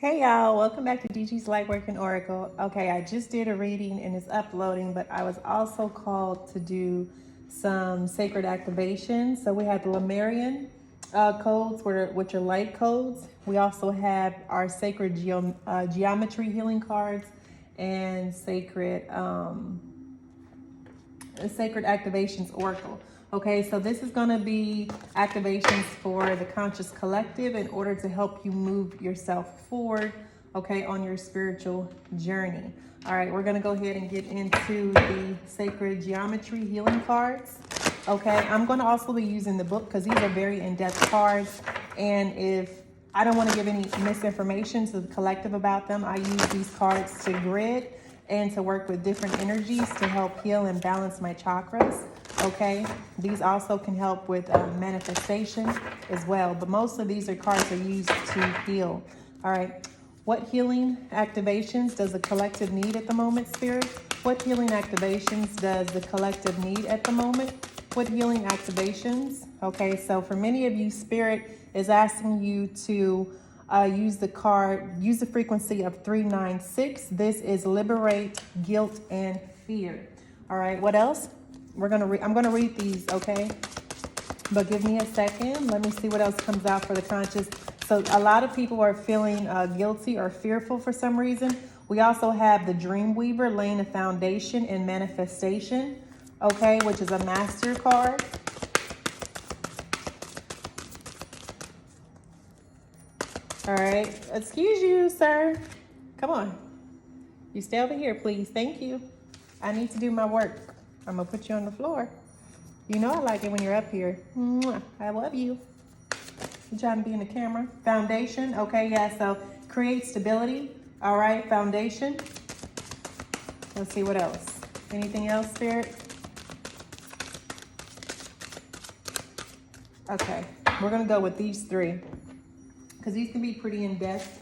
Hey y'all, welcome back to Gigi's Lightworking Oracle. Okay, I just did a reading and it's uploading, but I was also called to do some sacred activations. So we have the Lumerian codes, which are light codes. We also have our sacred geometry healing cards and sacred activations oracle. Okay, so this is going to be activations for the conscious collective in order to help you move yourself forward, okay, on your spiritual journey. All right, we're going to go ahead and get into the sacred geometry healing cards. Okay, I'm going to also be using the book because these are very in-depth cards, and if I don't want to give any misinformation to the collective about them, I use these cards to grid and to work with different energies to help heal and balance my chakras. Okay, these also can help with manifestation as well, but most of these cards are used to heal. All right, what healing activations does the collective need at the moment, Spirit? What healing activations does the collective need at the moment? What healing activations? Okay, so for many of you, Spirit is asking you to use the frequency of 396. This is liberate guilt and fear. All right, what else? I'm gonna read these, okay? But give me a second. Let me see what else comes out for the conscious. So a lot of people are feeling guilty or fearful for some reason. We also have the Dream Weaver laying a foundation in manifestation, okay, which is a master card. All right, excuse you, sir. Come on. You stay over here, please. Thank you. I need to do my work. I'm gonna put you on the floor. You know I like it when you're up here. Mwah. I love you. You trying to be in the camera. Foundation, okay, yeah, so create stability. All right, foundation. Let's see what else. Anything else, Spirit? Okay, we're gonna go with these three because these can be pretty in-depth.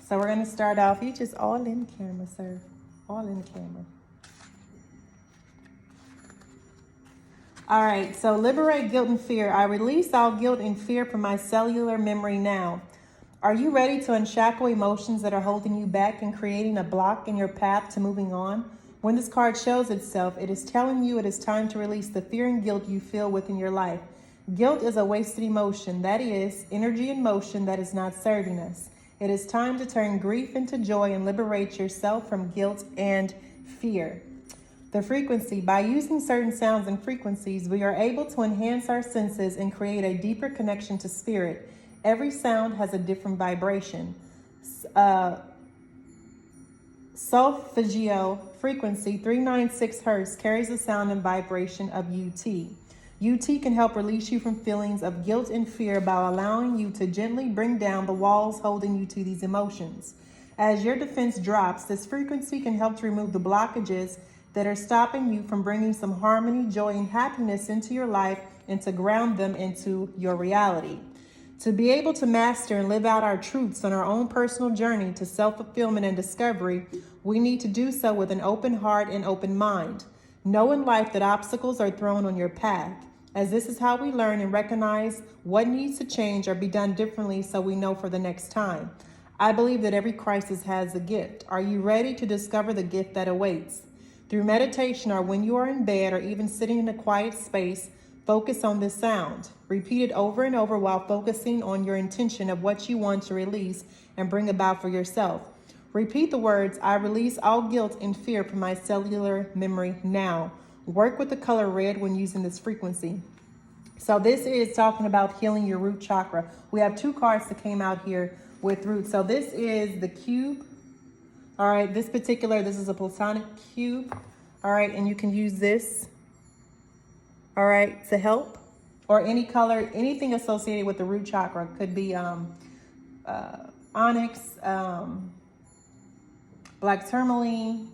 So we're gonna start off. You just all in camera, sir. All in camera. All right, so liberate guilt and fear. I release all guilt and fear from my cellular memory now. Are you ready to unshackle emotions that are holding you back and creating a block in your path to moving on? When this card shows itself, it is telling you it is time to release the fear and guilt you feel within your life. Guilt is a wasted emotion, that is, energy and motion that is not serving us. It is time to turn grief into joy and liberate yourself from guilt and fear. The frequency. By using certain sounds and frequencies, we are able to enhance our senses and create a deeper connection to spirit. Every sound has a different vibration. Solfeggio frequency 396 Hz carries the sound and vibration of UT. UT can help release you from feelings of guilt and fear by allowing you to gently bring down the walls holding you to these emotions. As your defense drops, this frequency can help to remove the blockages that are stopping you from bringing some harmony, joy, and happiness into your life and to ground them into your reality. To be able to master and live out our truths on our own personal journey to self-fulfillment and discovery, we need to do so with an open heart and open mind. Know in life that obstacles are thrown on your path, as this is how we learn and recognize what needs to change or be done differently so we know for the next time. I believe that every crisis has a gift. Are you ready to discover the gift that awaits? Through meditation or when you are in bed or even sitting in a quiet space, focus on this sound. Repeat it over and over while focusing on your intention of what you want to release and bring about for yourself. Repeat the words, I release all guilt and fear from my cellular memory now. Work with the color red when using this frequency. So this is talking about healing your root chakra. We have two cards that came out here with root. So this is the cube. All right, this is a platonic cube. All right, and you can use this, all right, to help. Or any color, anything associated with the root chakra. Could be onyx, black tourmaline,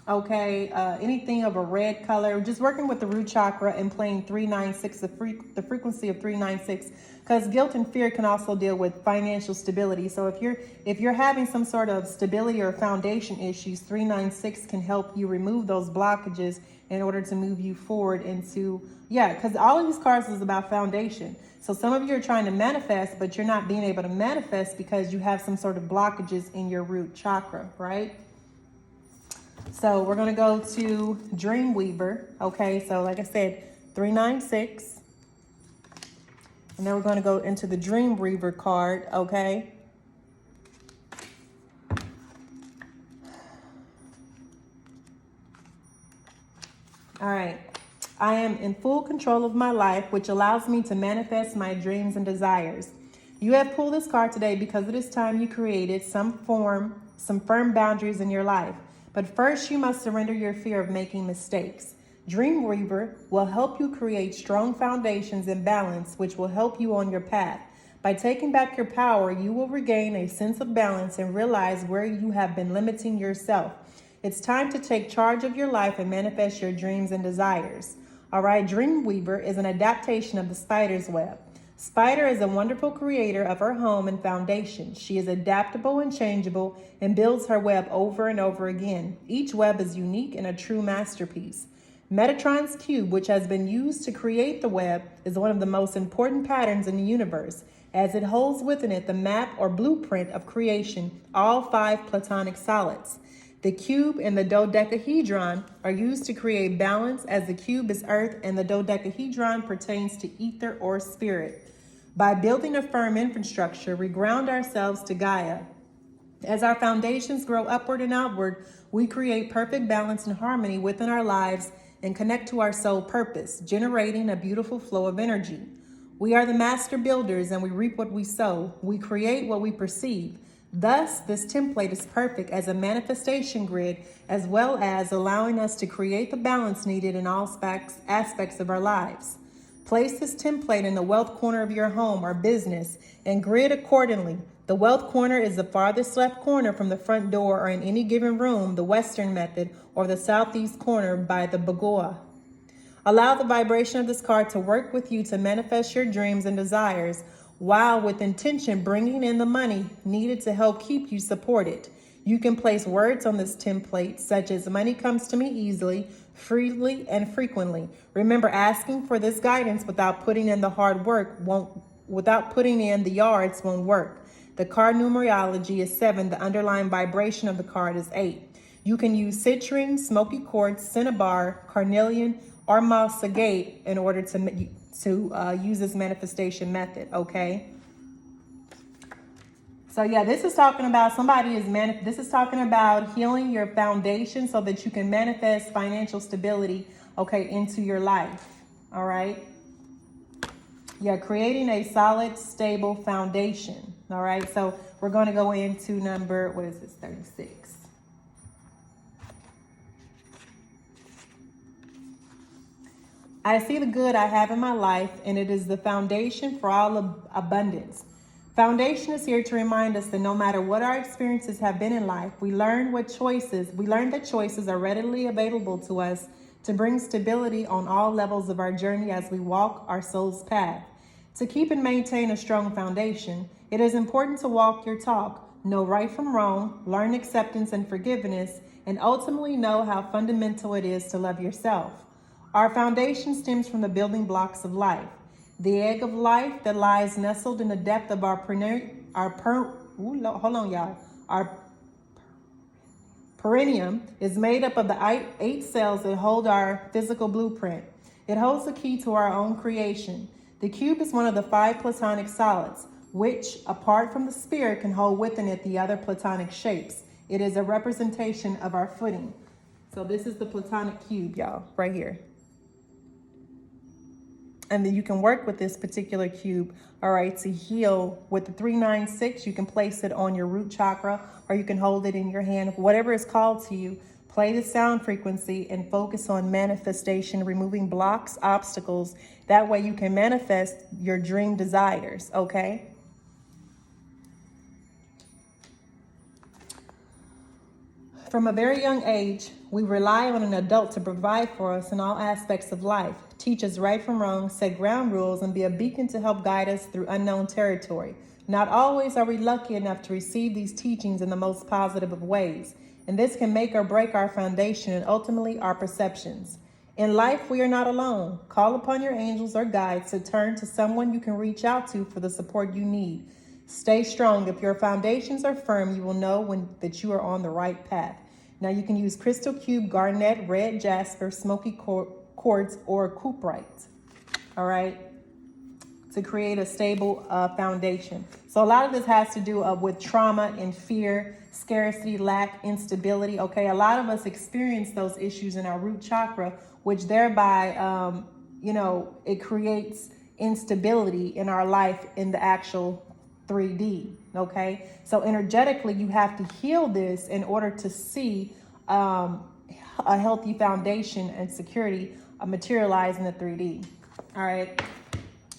Okay, anything of a red color, just working with the root chakra and playing 396, the frequency of 396, because guilt and fear can also deal with financial stability. So if you're having some sort of stability or foundation issues, 396 can help you remove those blockages in order to move you forward into, yeah, because all of these cards is about foundation. So some of you are trying to manifest, but you're not being able to manifest because you have some sort of blockages in your root chakra, right? So we're going to go to Dreamweaver. Okay, so like I said, 396. And then we're going to go into the Dreamweaver card. Okay. All right. I am in full control of my life, which allows me to manifest my dreams and desires. You have pulled this card today because it is time you created some firm boundaries in your life. But first, you must surrender your fear of making mistakes. Dreamweaver will help you create strong foundations and balance, which will help you on your path. By taking back your power, you will regain a sense of balance and realize where you have been limiting yourself. It's time to take charge of your life and manifest your dreams and desires. All right, Dreamweaver is an adaptation of the spider's web. Spider is a wonderful creator of her home and foundation. She is adaptable and changeable and builds her web over and over again. Each web is unique and a true masterpiece. Metatron's cube, which has been used to create the web, is one of the most important patterns in the universe, as it holds within it the map or blueprint of creation, all 5 platonic solids. The cube and the dodecahedron are used to create balance, as the cube is earth and the dodecahedron pertains to ether or spirit. By building a firm infrastructure, we ground ourselves to Gaia. As our foundations grow upward and outward, we create perfect balance and harmony within our lives and connect to our soul purpose, generating a beautiful flow of energy. We are the master builders and we reap what we sow. We create what we perceive. Thus, this template is perfect as a manifestation grid, as well as allowing us to create the balance needed in all aspects of our lives. Place this template in the wealth corner of your home or business and grid accordingly. The wealth corner is the farthest left corner from the front door, or in any given room, the Western method, or the southeast corner by the Bagoa. Allow the vibration of this card to work with you to manifest your dreams and desires, while with intention bringing in the money needed to help keep you supported. You can place words on this template such as money comes to me easily, freely, and frequently. Remember, asking for this guidance without putting in the hard work without putting in the yards won't work. The card numerology is 7. The underlying vibration of the card is 8. You can use citrine, smoky quartz, cinnabar, carnelian, or moss agate in order to use this manifestation method, okay? So yeah, this is talking about this is talking about healing your foundation so that you can manifest financial stability, okay, into your life, all right? Yeah, creating a solid, stable foundation, all right? So we're going to go into number, 36. I see the good I have in my life, and it is the foundation for all abundance. Foundation is here to remind us that no matter what our experiences have been in life, we learn that choices are readily available to us to bring stability on all levels of our journey as we walk our soul's path. To keep and maintain a strong foundation, it is important to walk your talk, know right from wrong, learn acceptance and forgiveness, and ultimately know how fundamental it is to love yourself. Our foundation stems from the building blocks of life. The egg of life that lies nestled in the depth of our perineum is made up of the 8 cells that hold our physical blueprint. It holds the key to our own creation. The cube is one of the 5 platonic solids, which, apart from the spirit, can hold within it the other platonic shapes. It is a representation of our footing. So this is the platonic cube, y'all, right here. And then you can work with this particular cube, all right, to heal with the 396. You can place it on your root chakra, or you can hold it in your hand, whatever is called to you. Play the sound frequency and focus on manifestation, removing blocks, obstacles. That way you can manifest your dream desires, okay? From a very young age, we rely on an adult to provide for us in all aspects of life, teach us right from wrong, set ground rules, and be a beacon to help guide us through unknown territory. Not always are we lucky enough to receive these teachings in the most positive of ways, and this can make or break our foundation and ultimately our perceptions. In life, we are not alone. Call upon your angels or guides to turn to someone you can reach out to for the support you need. Stay strong. If your foundations are firm, you will know that you are on the right path. Now you can use crystal cube, garnet, red jasper, smoky quartz, or cuprite, all right, to create a stable foundation. So a lot of this has to do with trauma and fear, scarcity, lack, instability, okay? A lot of us experience those issues in our root chakra, which thereby, it creates instability in our life in the actual 3D, okay? So energetically, you have to heal this in order to see a healthy foundation and security materialize in the 3D, all right?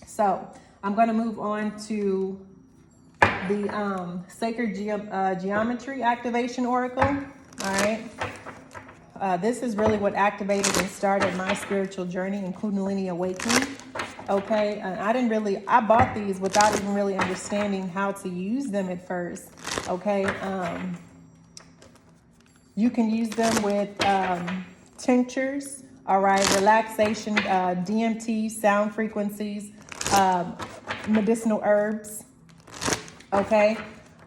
So I'm going to move on to the Sacred Geometry Activation Oracle, all right? This is really what activated and started my spiritual journey in Kundalini Awakening. Okay, I bought these without even really understanding how to use them at first. Okay, you can use them with tinctures, all right, relaxation, DMT, sound frequencies, medicinal herbs. Okay,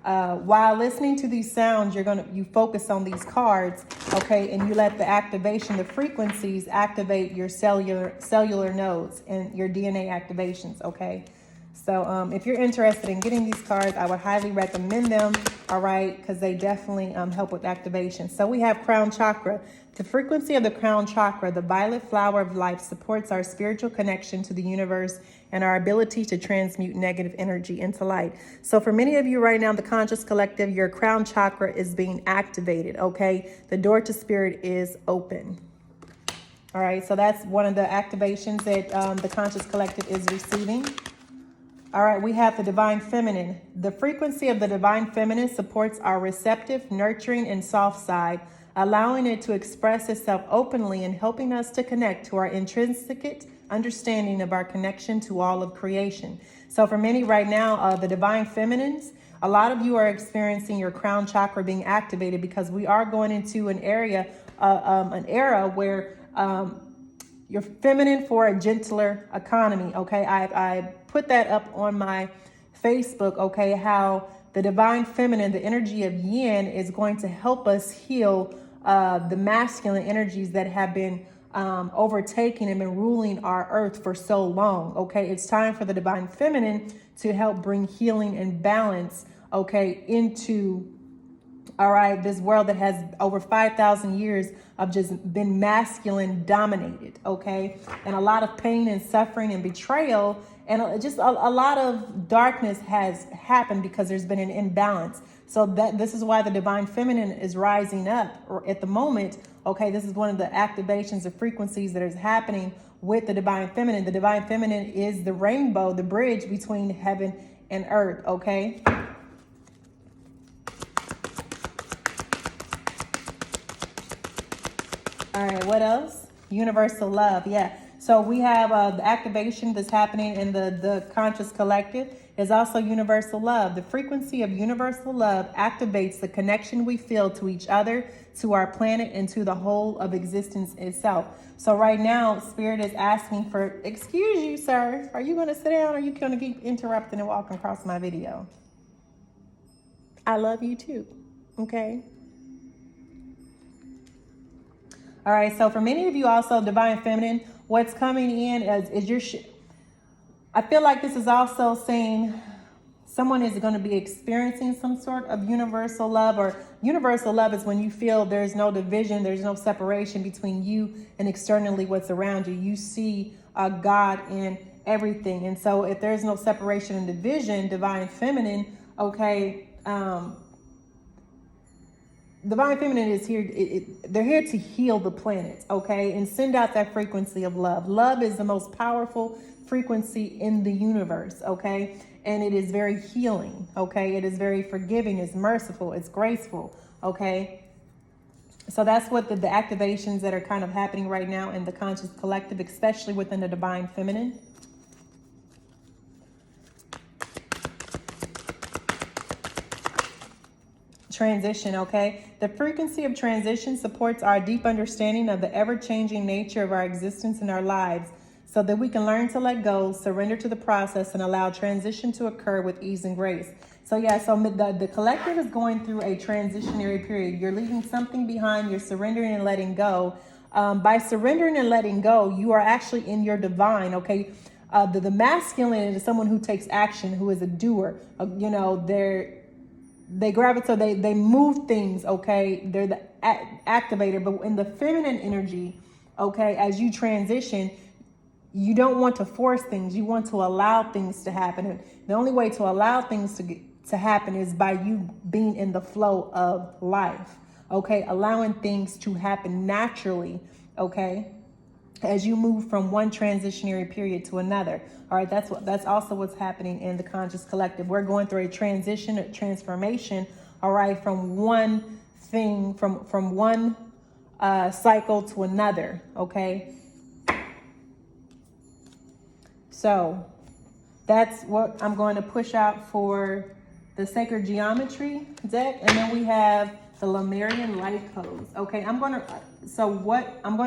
while listening to these sounds, you focus on these cards, okay, and you let the activation, the frequencies activate your cellular nodes and your DNA activations, okay? So if you're interested in getting these cards, I would highly recommend them, all right, because they definitely help with activation. So we have crown chakra. The frequency of the crown chakra, the violet flower of life, supports our spiritual connection to the universe and our ability to transmute negative energy into light. So for many of you right now, the conscious collective, your crown chakra is being activated, okay? The door to spirit is open. All right, so that's one of the activations that the conscious collective is receiving. All right, we have the divine feminine. The frequency of the divine feminine supports our receptive, nurturing, and soft side, allowing it to express itself openly and helping us to connect to our intrinsic understanding of our connection to all of creation. So for many right now, the divine feminines, a lot of you are experiencing your crown chakra being activated because we are going into an era where you're feminine for a gentler economy, okay? I put that up on my Facebook, okay, how the divine feminine, the energy of yin, is going to help us heal the masculine energies that have been overtaking and been ruling our earth for so long, okay? It's time for the divine feminine to help bring healing and balance, okay, into, all right, this world that has over 5,000 years of just been masculine dominated, okay? And a lot of pain and suffering and betrayal and just a lot of darkness has happened because there's been an imbalance. So this is why the divine feminine is rising up at the moment. Okay, this is one of the activations of frequencies that is happening with the divine feminine. The divine feminine is the rainbow, the bridge between heaven and earth, okay? All right, what else? Universal love, yeah. So we have the activation that's happening in the conscious collective is also universal love. The frequency of universal love activates the connection we feel to each other, to our planet, and to the whole of existence itself. So right now, Spirit is asking for, excuse you, sir. Are you going to sit down or are you going to keep interrupting and walking across my video? I love you too, okay? All right, so for many of you also, divine feminine, what's coming in is your I feel like this is also saying someone is going to be experiencing some sort of universal love, or universal love is when you feel there's no division, there's no separation between you and externally what's around you. You see God in everything. And so if there's no separation and division, divine feminine, okay, divine feminine is here. They're here to heal the planet, okay, and send out that frequency of love. Love is the most powerful frequency in the universe, okay, and it is very healing, okay. It is very forgiving. It's merciful. It's graceful, okay. So that's what the activations that are kind of happening right now in the conscious collective, especially within the divine feminine. Transition, okay? The frequency of transition supports our deep understanding of the ever-changing nature of our existence in our lives so that we can learn to let go, surrender to the process, and allow transition to occur with ease and grace. So yeah, so the collective is going through a transitionary period. You're leaving something behind. You're surrendering and letting go. By surrendering and letting go, you are actually in your divine, okay? The masculine is someone who takes action, who is a doer. You know, they gravitate, they move things, okay? They're the activator. But in the feminine energy, okay, as you transition, you don't want to force things. You want to allow things to happen. And the only way to allow things to happen is by you being in the flow of life, okay? Allowing things to happen naturally, okay? As you move from one transitionary period to another. All right, that's also what's happening in the conscious collective. We're going through a transition, a transformation, all right, from one thing, from one cycle to another, okay? So that's what I'm going to push out for the Sacred Geometry deck. And then we have the Lumerian Lightcodes. Okay, I'm going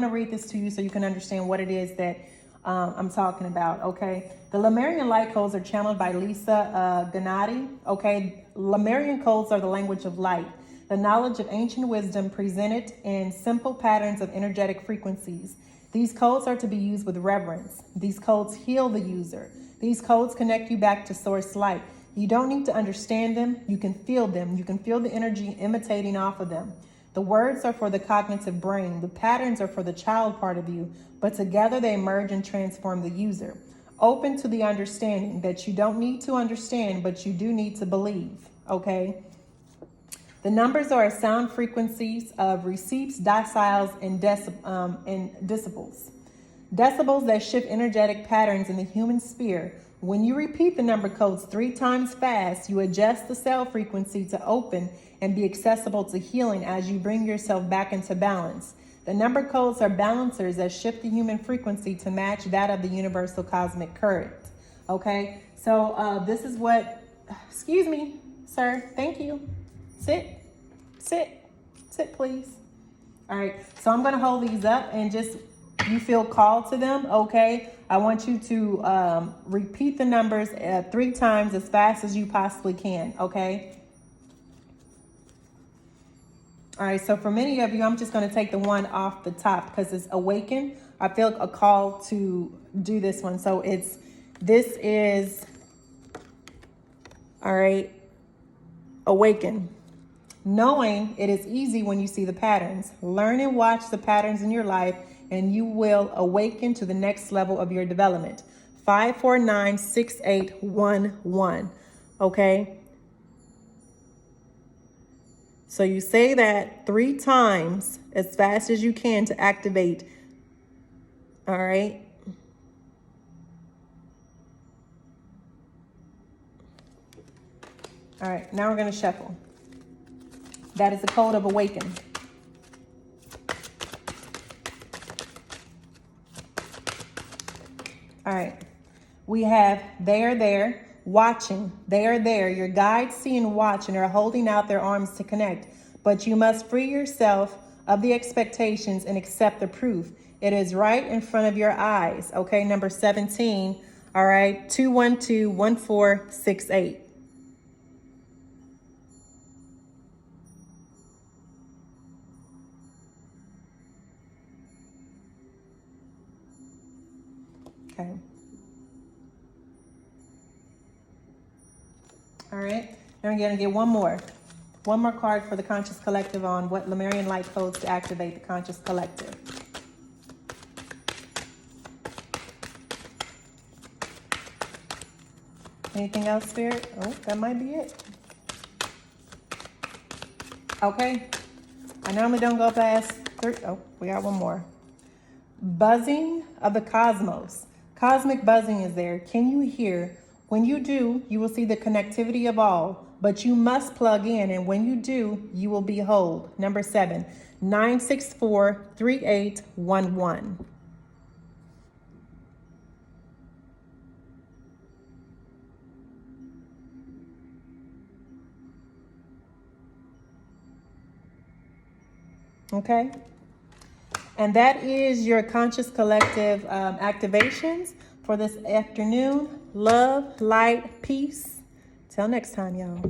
to read this to you so you can understand what it is that I'm talking about. Okay, the Lumerian Lightcodes are channeled by Lisa Gennady. Okay, Lumerian codes are the language of light, the knowledge of ancient wisdom presented in simple patterns of energetic frequencies. These codes are to be used with reverence. These codes heal the user. These codes connect you back to source light. You don't need to understand them. You can feel them. You can feel the energy emanating off of them. The words are for the cognitive brain. The patterns are for the child part of you, but together they merge and transform the user. Open to the understanding that you don't need to understand, but you do need to believe, okay? The numbers are sound frequencies of receipts, deciles, and decibels. Decibels that shift energetic patterns in the human sphere. When you repeat the number codes 3 times fast, you adjust the cell frequency to open and be accessible to healing as you bring yourself back into balance. The number codes are balancers that shift the human frequency to match that of the universal cosmic current. Okay, so this is what, excuse me, sir, thank you. Sit, please. All right, so I'm gonna hold these up and just, you feel called to them, okay? I want you to repeat the numbers 3 times as fast as you possibly can, okay? All right, so for many of you, I'm just gonna take the one off the top because it's awaken. I feel a call to do this one. So this is, all right, awaken. Knowing it is easy when you see the patterns. Learn and watch the patterns in your life and you will awaken to the next level of your development. 5496811. Okay. So you say that 3 times as fast as you can to activate. All right. All right. Now we're going to shuffle. That is the code of awaken. All right. We have they are there, watching. They are there. Your guides see and watch and are holding out their arms to connect. But you must free yourself of the expectations and accept the proof. It is right in front of your eyes. Okay, number 17. All right, 2121468. Okay. All right. Now we're going to get one more card for the Conscious Collective on what Lumerian light codes to activate the Conscious Collective. Anything else, Spirit? Oh, that might be it. Okay. I normally don't go past 3. Oh, we got one more. Buzzing of the cosmos. Cosmic buzzing is there. Can you hear? When you do, you will see the connectivity of all. but you must plug in. And when you do, you will be whole. Number 7, 964-3811. Okay. And that is your conscious collective activations for this afternoon. Love, light, peace. Till next time, y'all.